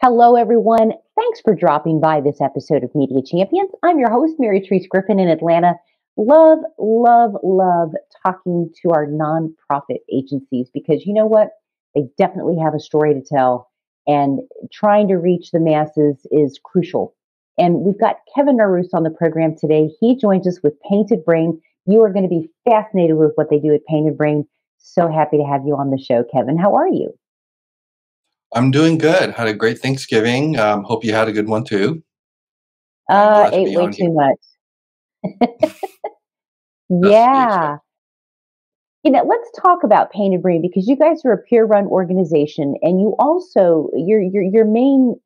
Hello, everyone. Thanks for dropping by this episode of Media Champions. I'm your host, Mary Therese Griffin in Atlanta. Love, love, love talking to our nonprofit agencies because you know what? They definitely have a story to tell, and trying to reach the masses is crucial. And we've got Kevin Naruse on the program today. He joins us with Painted Brain. You are going to be fascinated with what they do at Painted Brain. So happy to have you on the show, Kevin. How are you? I'm doing good. Had a great Thanksgiving. Hope you had a good one too. And glad to Ate be way on here. too much. Best to be expected. Yeah. Let's talk about Painted Brain because you guys are a peer-run organization, and you also your main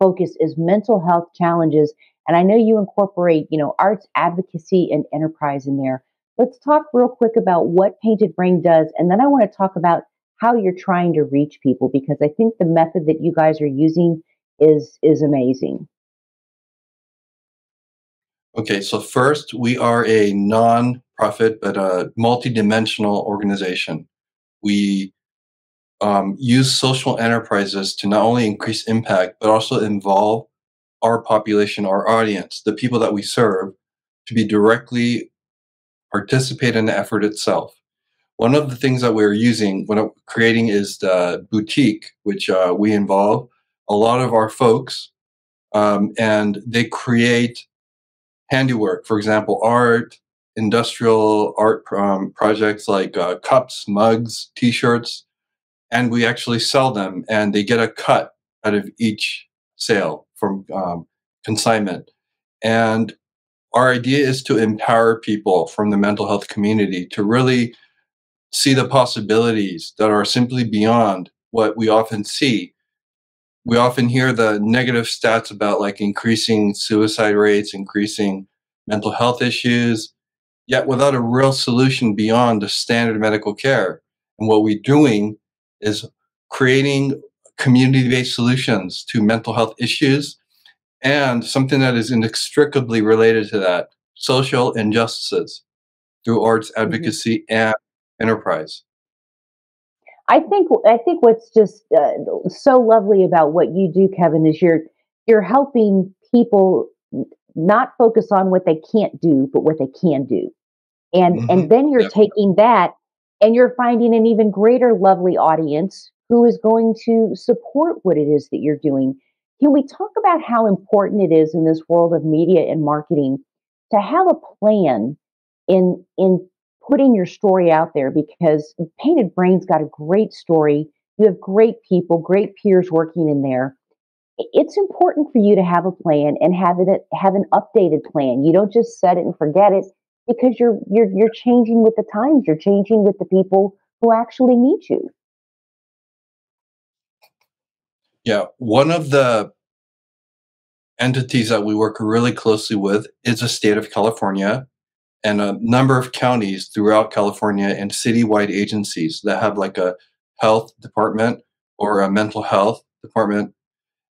focus is mental health challenges. And I know you incorporate, arts advocacy and enterprise in there. Let's talk real quick about what Painted Brain does, and then I want to talk about how you're trying to reach people because I think the method that you guys are using is amazing. Okay, so first, we are a non-profit but a multidimensional organization. We use social enterprises to not only increase impact but also involve our population, our audience, the people that we serve, to be directly participate in the effort itself. One of the things that we're using when creating is the boutique, which we involve a lot of our folks, and they create handiwork. For example, art, industrial art projects like cups, mugs, T-shirts, and we actually sell them, and they get a cut out of each sale from consignment. And our idea is to empower people from the mental health community to really see the possibilities that are simply beyond what we often see. We often hear the negative stats about like increasing suicide rates, increasing mental health issues, yet without a real solution beyond the standard medical care. And what we're doing is creating community-based solutions to mental health issues and something that is inextricably related to that, social injustices through arts Mhm. advocacy and enterprise. I think what's just so lovely about what you do, Kevin, is you're helping people not focus on what they can't do, but what they can do, and then you're Definitely. taking that and you're finding an even greater lovely audience who is going to support what it is that you're doing. Can we talk about how important it is in this world of media and marketing to have a plan in putting your story out there because Painted Brain's got a great story. You have great people, great peers working in there. It's important for you to have a plan and have an updated plan. You don't just set it and forget it because you're changing with the times. You're changing with the people who actually need you. Yeah, one of the entities that we work really closely with is the state of California and a number of counties throughout California and citywide agencies that have like a health department or a mental health department.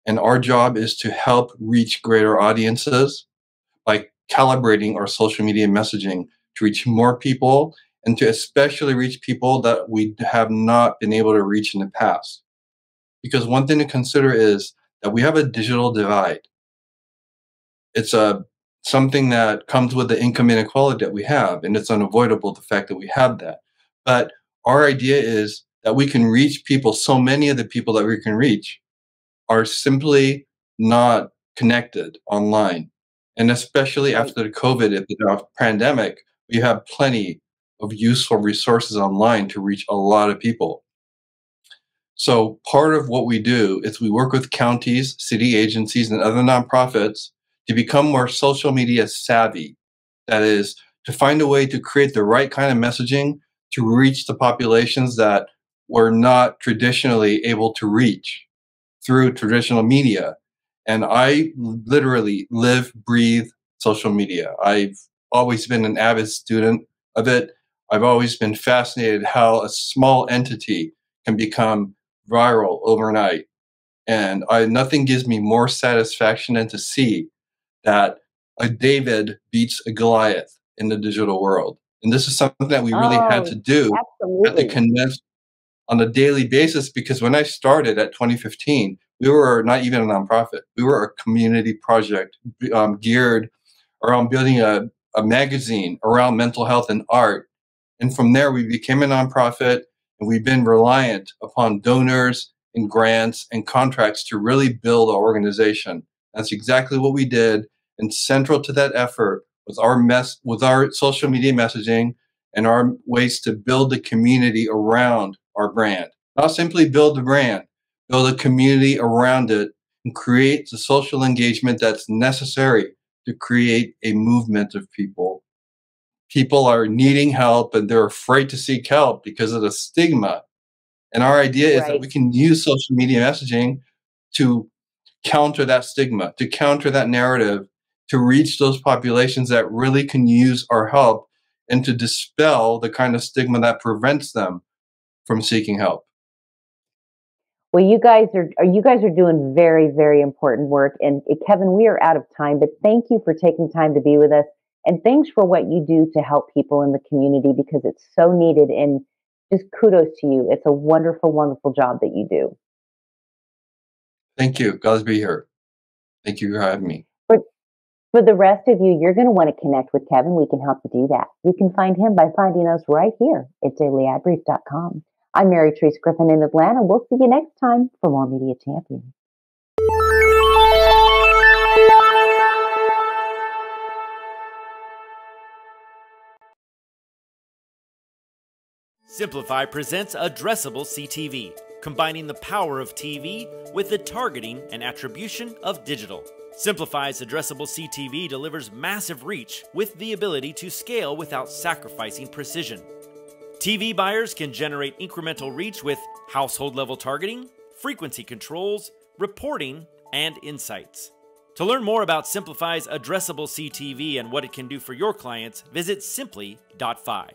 And our job is to help reach greater audiences by calibrating our social media messaging to reach more people and to especially reach people that we have not been able to reach in the past. Because one thing to consider is that we have a digital divide. It's a something that comes with the income inequality that we have, and it's unavoidable the fact that we have that. But our idea is that we can reach people. So many of the people that we can reach are simply not connected online, and especially Right. after the COVID pandemic, we have plenty of useful resources online to reach a lot of people. So part of what we do is we work with counties, city agencies, and other nonprofits to become more social media savvy. That is, to find a way to create the right kind of messaging to reach the populations that we're not traditionally able to reach through traditional media. And I literally live, breathe social media. I've always been an avid student of it. I've always been fascinated how a small entity can become viral overnight. And nothing gives me more satisfaction than to see that a David beats a Goliath in the digital world. And this is something that we really had to Oh, do, had to absolutely. convince on a daily basis because when I started at 2015, We were not even a nonprofit. We were a community project geared around building a magazine around mental health and art. And from there, we became a nonprofit, and we've been reliant upon donors and grants and contracts to really build our organization. That's exactly what we did. And central to that effort was our social media messaging and our ways to build the community around our brand. Not simply build the brand, build a community around it and create the social engagement that's necessary to create a movement of people. People are needing help and they're afraid to seek help because of the stigma. And our idea is that Right. we can use social media messaging to counter that stigma, to counter that narrative, to reach those populations that really can use our help and to dispel the kind of stigma that prevents them from seeking help. Well, you guys are doing very, very important work. And Kevin, we are out of time, but thank you for taking time to be with us. And thanks for what you do to help people in the community because it's so needed. And just kudos to you. It's a wonderful, wonderful job that you do. Thank you. Glad to be here. Thank you for having me. For, for the rest of you, you're going to want to connect with Kevin. We can help you do that. You can find him by finding us right here at dailyadbrief.com. I'm Mary Therese Griffin in Atlanta. We'll see you next time for more Media Champions. Simplify presents Addressable CTV, combining the power of TV with the targeting and attribution of digital. Simplify's Addressable CTV delivers massive reach with the ability to scale without sacrificing precision. TV buyers can generate incremental reach with household-level targeting, frequency controls, reporting, and insights. To learn more about Simplify's Addressable CTV and what it can do for your clients, visit simply.fi.